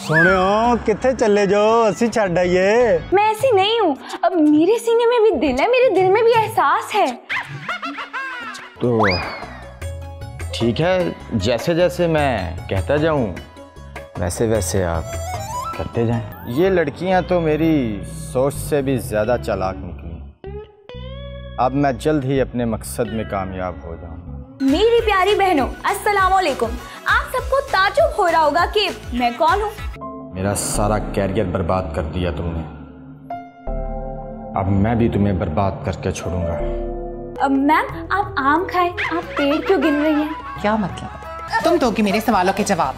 सोने किथे चले जो असी छड़ आइए। मैं ऐसी नहीं हूँ, अब मेरे सीने में भी दिल है, मेरे दिल में भी एहसास है। तो ठीक है, जैसे जैसे मैं कहता जाऊं वैसे वैसे आप करते जाएं। ये लड़कियां तो मेरी सोच से भी ज़्यादा चालाक निकली। अब मैं जल्द ही अपने मकसद में कामयाब हो जाऊं। मेरी प्यारी बहनों, अस्सलाम वालेकुम। आप सबको ताजुब हो रहा होगा कि मैं कौन हूँ। मेरा सारा कैरियर बर्बाद कर दिया तुमने, अब मैं भी तुम्हें बर्बाद करके छोड़ूंगा। मैम, आप आम खाएं, आप पेड़ क्यों गिन रही हैं? क्या मतलब? तुम दोगी मेरे सवालों के जवाब।